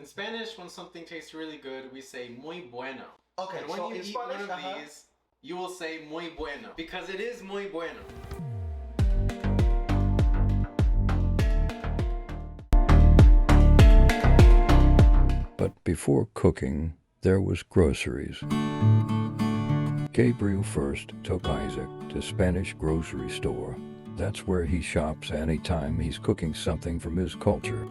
Spanish, when something tastes really good, we say muy bueno. Okay, and when so you in eat Spanish, one of these, you will say muy bueno because it is muy bueno. But before cooking, there was groceries. Gabriel first took Isaac to Spanish grocery store. That's where he shops anytime he's cooking something from his culture.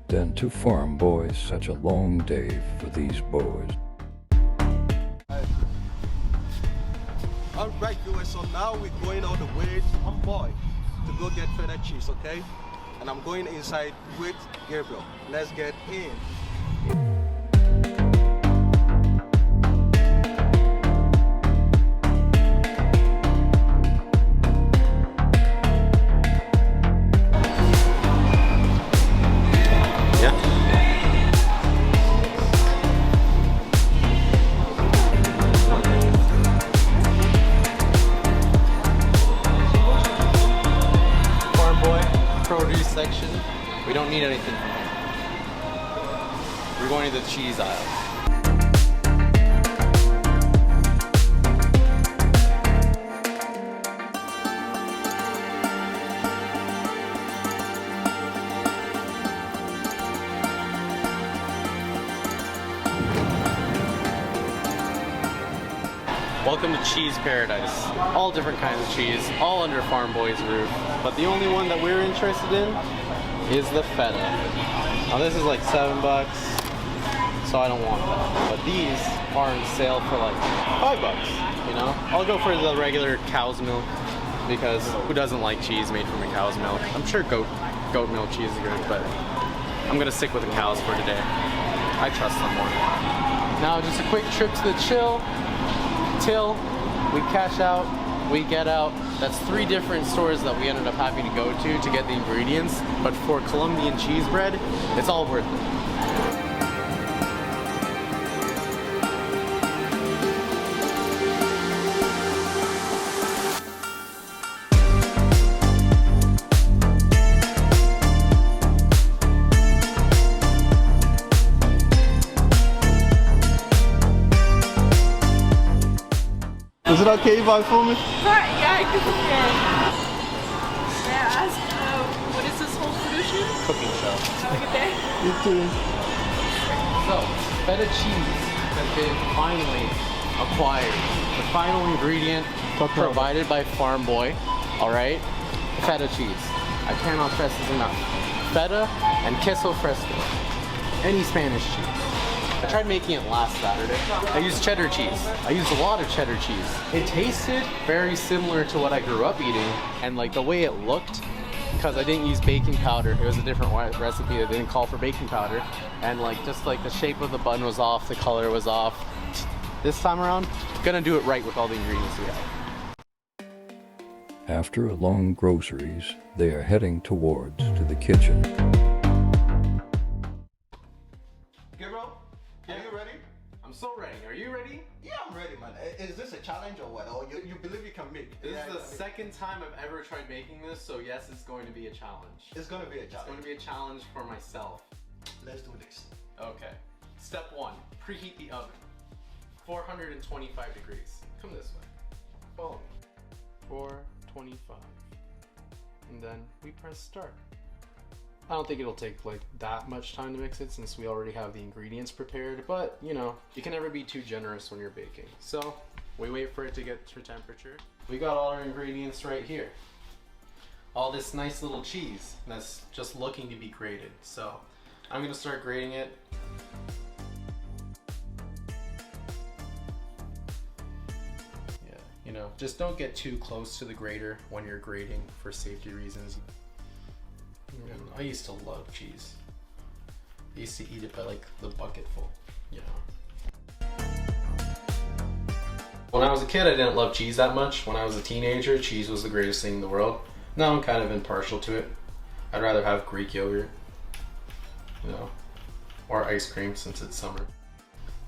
Then to farm boys, such a long day for these boys. Alright viewers, so now we're going all the way to Amboy to go get feta cheese, okay? And I'm going inside with Gabriel. Let's get in. Section, we don't need anything from here. We're going to the cheese aisle. Welcome to Cheese Paradise. All different kinds of cheese, all under Farm Boy's roof. But the only one that we're interested in is the feta. Now this is like $7, so I don't want that. But these are on sale for like $5, you know? I'll go for the regular cow's milk because who doesn't like cheese made from a cow's milk? I'm sure goat milk cheese is good, but I'm gonna stick with the cows for today. I trust them more. Now just a quick trip to the till we cash out, we get out. That's 3 different stores that we ended up having to go to get the ingredients, but for Colombian cheese bread, it's all worth it. Is it okay if I film it? Yeah, you can. May I ask, what is this whole photo shoot? Cooking show. Have a good day. You too. So, feta cheese has been finally acquired. The final ingredient provided by Farm Boy, alright? Feta cheese. I cannot stress this enough. Feta and queso fresco. Any Spanish cheese. I tried making it last Saturday. I used cheddar cheese. I used a lot of cheddar cheese. It tasted very similar to what I grew up eating, and like the way it looked, because I didn't use baking powder. It was a different recipe that didn't call for baking powder, and like just like the shape of the bun was off, the color was off. This time around, gonna do it right with all the ingredients we have. After a long groceries, they are heading towards to the kitchen. Gabriel, are you ready? I'm so ready. Are you ready? Yeah, I'm ready, man. Is this a challenge or what? Or you believe you can make? This is the second time I've ever tried making this, so yes, it's going to be a challenge. It's going to be a challenge. It's going to be a challenge for myself. Let's do this. Okay. Step 1, preheat the oven. 425 degrees. Come this way. Follow me. 425. And then we press start. I don't think it'll take like that much time to mix it since we already have the ingredients prepared, but you know, you can never be too generous when you're baking. So we wait for it to get to temperature. We got all our ingredients right here. All this nice little cheese that's just looking to be grated. So I'm gonna start grating it. Yeah, you know, just don't get too close to the grater when you're grating for safety reasons. I used to love cheese. I used to eat it by like the bucketful, you know. When I was a kid, I didn't love cheese that much. When I was a teenager, cheese was the greatest thing in the world. Now I'm kind of impartial to it. I'd rather have Greek yogurt, you know, or ice cream since it's summer.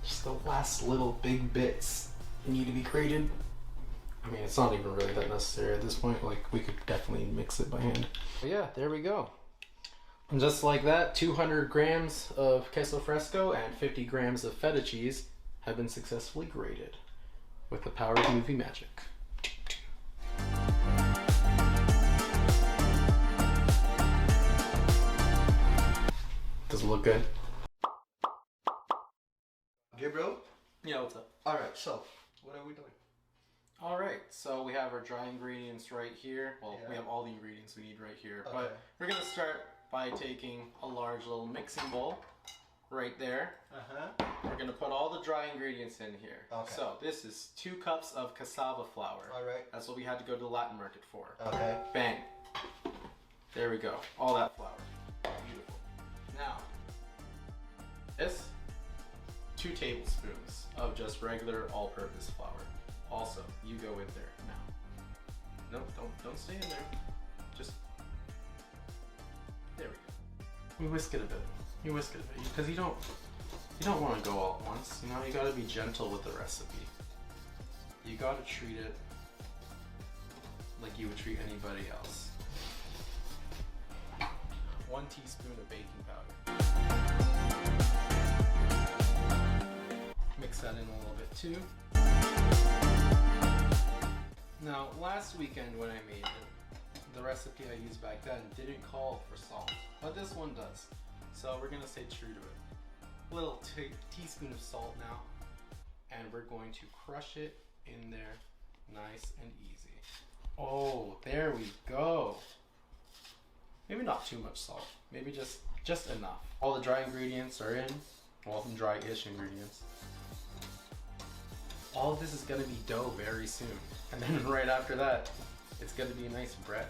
Just the last little big bits need to be grated. I mean, it's not even really that necessary at this point. Like, we could definitely mix it by hand. But yeah, there we go. And just like that, 200 grams of queso fresco and 50 grams of feta cheese have been successfully grated with the power of movie magic. Does it look good? Gabriel? Yeah, what's up? Alright, so what are we doing? Alright, so we have our dry ingredients right here. Well, we have all the ingredients we need right here. Okay. But we're going to start by taking a large little mixing bowl right there. We're going to put all the dry ingredients in here. Okay. So this is 2 cups of cassava flour. Alright. That's what we had to go to the Latin market for. Okay. Bang. There we go. All that flour. Beautiful. Now, this, 2 tablespoons of just regular all-purpose flour. Also, you go in there now. Nope, don't stay in there. Just, there we go. We whisk it a bit. You whisk it a bit because you don't want to go all at once. You know, you got to be gentle with the recipe. You got to treat it like you would treat anybody else. 1 teaspoon of baking powder. Mix that in a little bit too. Now, last weekend when I made it, the recipe I used back then didn't call for salt, but this one does. So we're gonna stay true to it. Little teaspoon of salt now, and we're going to crush it in there nice and easy. Oh, there we go. Maybe not too much salt, maybe just enough. All the dry ingredients are in, well, dry-ish ingredients. All of this is gonna be dough very soon. And then right after that, it's gonna be a nice bread.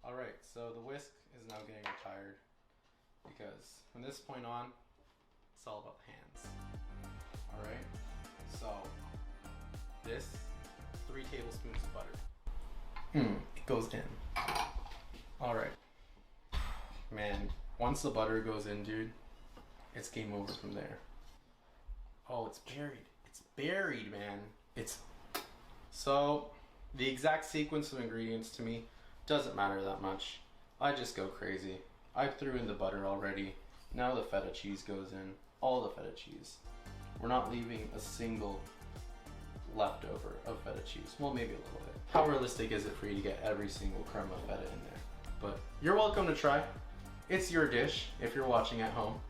All right, so the whisk is now getting retired because from this point on, it's all about the hands. All right, so this, 3 tablespoons of butter. It goes in. All right, man, once the butter goes in, dude, it's game over from there. Oh, it's buried. It's buried, man. So the exact sequence of ingredients to me doesn't matter that much. I just go crazy. I threw in the butter already. Now the feta cheese goes in. All the feta cheese. We're not leaving a single leftover of feta cheese. Well, maybe a little bit. How realistic is it for you to get every single crumb of feta in there? But you're welcome to try. It's your dish if you're watching at home.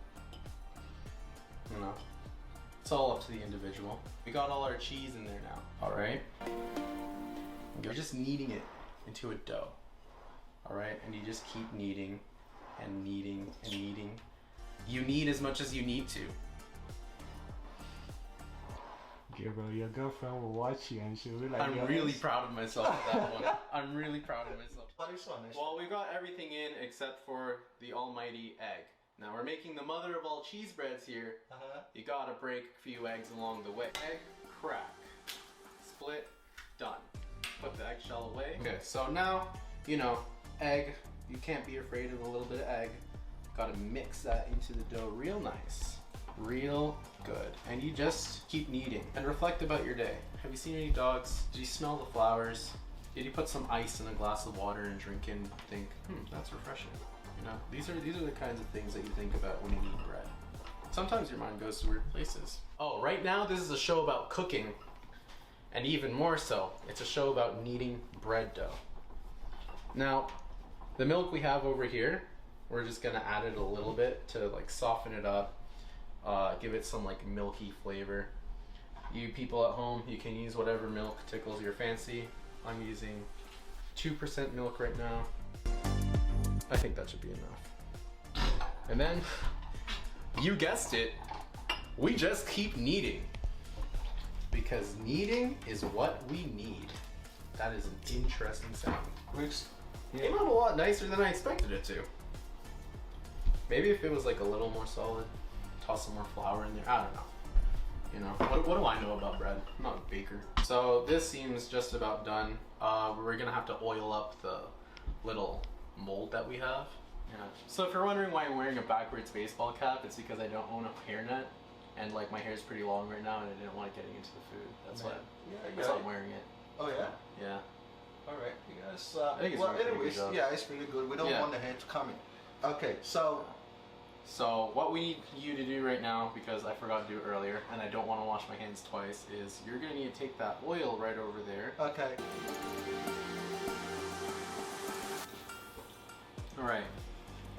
You know. It's all up to the individual. We got all our cheese in there now, all right? You're just kneading it into a dough, all right? And you just keep kneading and kneading and kneading. You knead as much as you need to. Gabriel, your girlfriend will watch you and she'll be like, I'm really proud of myself with that one. I'm really proud of myself. What is on this? Well, we got everything in except for the almighty egg. Now we're making the mother of all cheese breads here. You gotta break a few eggs along the way. Egg, crack, split, done. Put the eggshell away. Okay, so now, you know, egg, you can't be afraid of a little bit of egg. Gotta mix that into the dough real nice, real good. And you just keep kneading and reflect about your day. Have you seen any dogs? Did you smell the flowers? Did you put some ice in a glass of water and drink and think, that's refreshing? You know, these are the kinds of things that you think about when you eat bread. Sometimes your mind goes to weird places. Oh, right now this is a show about cooking, and even more so, it's a show about kneading bread dough. Now, the milk we have over here, we're just gonna add it a little bit to like soften it up, give it some like milky flavor. You people at home, you can use whatever milk tickles your fancy. I'm using 2% milk right now. I think that should be enough. And then, you guessed it, we just keep kneading. Because kneading is what we need. That is an interesting sound. Which came out a lot nicer than I expected it to. Maybe if it was like a little more solid, toss some more flour in there, I don't know. You know, what do I know about bread? I'm not a baker. So this seems just about done. We're gonna have to oil up the little mold that we have. Yeah. So if you're wondering why I'm wearing a backwards baseball cap, it's because I don't own a hairnet. and like my hair's pretty long right now, and I didn't want it getting into the food. That's why. That's why I'm wearing it. Oh yeah. Yeah. All right. Yes. I think it's well, a pretty anyways, good job. yeah, it's really good. We don't want the hair to come in. Okay, so. So what we need you to do right now, because I forgot to do it earlier, and I don't want to wash my hands twice, is you're gonna need to take that oil right over there. Okay. All right.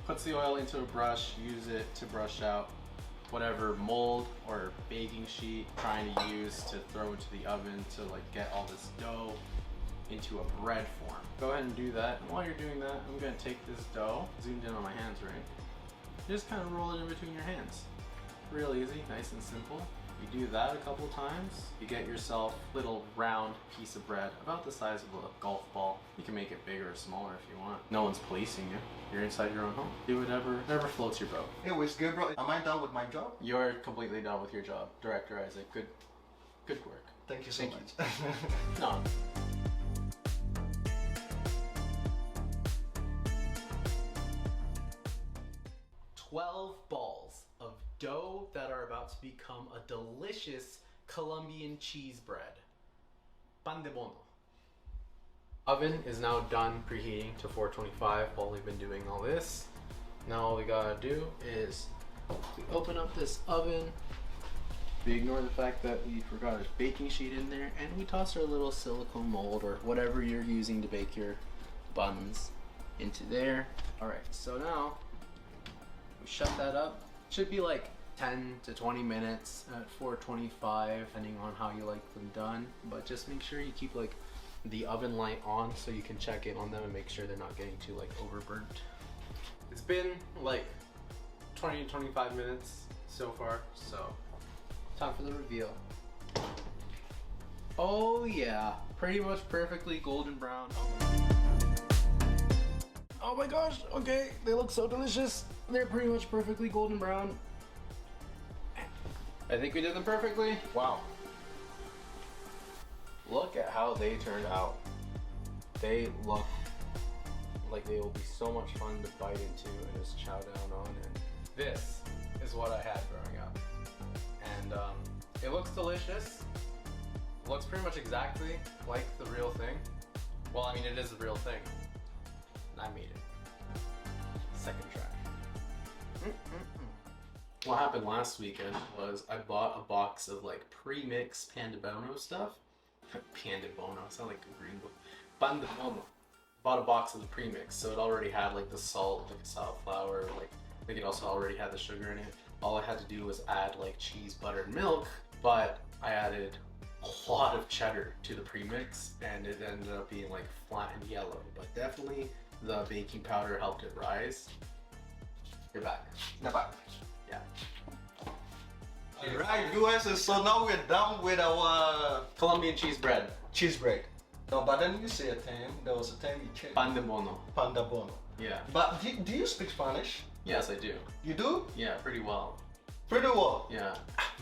Puts the oil into a brush. Use it to brush out whatever mold or baking sheet you're trying to use to throw into the oven to like get all this dough into a bread form. Go ahead and do that. And while you're doing that, I'm gonna take this dough, zoomed in on my hands, right? Just kind of roll it in between your hands. Real easy, nice and simple. You do that a couple times, you get yourself a little round piece of bread about the size of a golf ball. You can make it bigger or smaller if you want. No one's policing you. You're inside your own home. Do whatever floats your boat. Anyways, Gabriel, am I done with my job? You're completely done with your job, Director Isaac. Good work. Thank you so much. No. Balls of dough that are about to become a delicious Colombian cheese bread. Pan de bono. Oven is now done preheating to 425 while we've been doing all this. Now all we gotta do is we open up this oven. We ignore the fact that we forgot a baking sheet in there, and we toss our little silicone mold or whatever you're using to bake your buns into there. Alright, so now we shut that up. Should be like 10 to 20 minutes at 425, depending on how you like them done. But just make sure you keep like the oven light on so you can check in on them and make sure they're not getting too like overburnt. It's been like 20 to 25 minutes so far, so time for the reveal. Oh yeah, pretty much perfectly golden brown. Oh my gosh, okay, they look so delicious. They're pretty much perfectly golden brown. I think we did them perfectly. Wow. Look at how they turned out. They look like they will be so much fun to bite into and just chow down on. And this is what I had growing up. And it looks delicious. It looks pretty much exactly like the real thing. Well, I mean, it is the real thing. I made it. Second try. What happened last weekend was I bought a box of like pre-mixed Pan de Bono stuff. Pan de Bono, sound like a green book. Pan de Bono. Bought a box of the pre-mix, so it already had like the salt, like the salt flour, like I think it also already had the sugar in it. All I had to do was add like cheese, butter, and milk, but I added a lot of cheddar to the premix, and it ended up being like flat and yellow. But definitely the baking powder helped it rise. You're back. Now back. Yeah. Alright, viewers, so now we're done with our Colombian cheese bread. cheese bread. No, but then you say a term, there was a term you changed. Pan de bono. Pan de bono. Yeah. But do you speak Spanish? Yes, I do. You do? Yeah, pretty well. Pretty well. Yeah.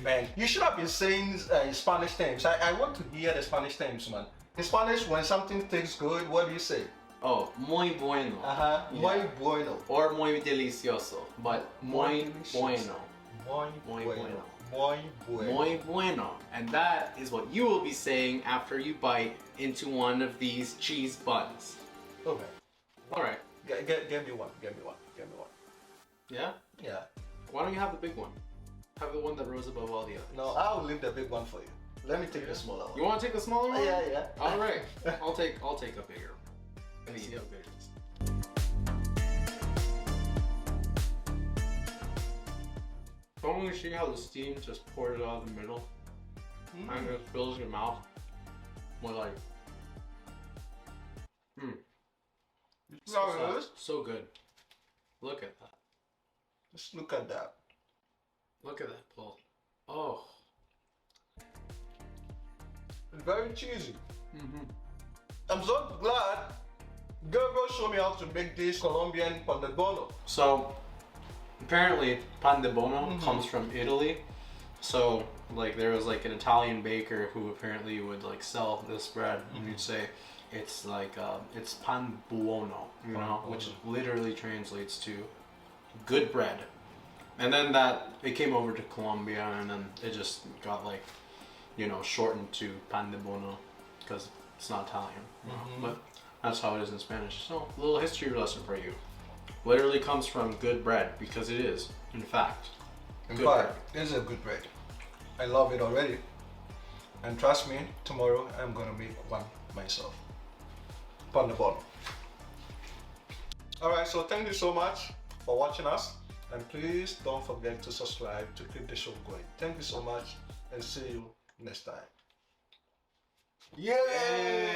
Man, you should have been saying Spanish terms. I want to hear the Spanish terms, man. In Spanish, when something tastes good, what do you say? Oh, muy bueno. Uh-huh. Yeah. Muy bueno. Or muy delicioso, but muy delicioso. bueno. Muy Muy bueno. bueno. Muy bueno. Muy bueno. And that is what you will be saying after you bite into one of these cheese buns. Okay. Alright. Give me one. Give me one. Give me one. Yeah? Yeah. Why don't you have the big one? Have the one that rose above all the others. No, I'll leave the big one for you. Let me take the smaller one. You want to take the smaller one? Yeah, yeah. Alright. I'll take a bigger one. Let me see how big it is. Don't you see how the steam just pours out of the middle and it fills your mouth with like, so good. Look at that. Just look at that. Look at that pull. Oh. It's very cheesy. I'm so glad Gabriel showed me how to make this Colombian pan de bono. So apparently pan de bono comes from Italy. So like there was like an Italian baker who apparently would like sell this bread and you'd say it's like it's pan buono, you know, which literally translates to good bread. And then it came over to Colombia, and then it just got like, shortened to pan de bono because it's not Italian. But that's how it is in Spanish. So a little history lesson for you. Literally comes from good bread, because it is, in fact. In good fact, bread. it's a good bread. I love it already. And trust me, tomorrow I'm gonna make one myself. Pan de bono. Alright, so thank you so much for watching us. And please don't forget to subscribe to keep the show going. Thank you so much, and see you next time. Yay!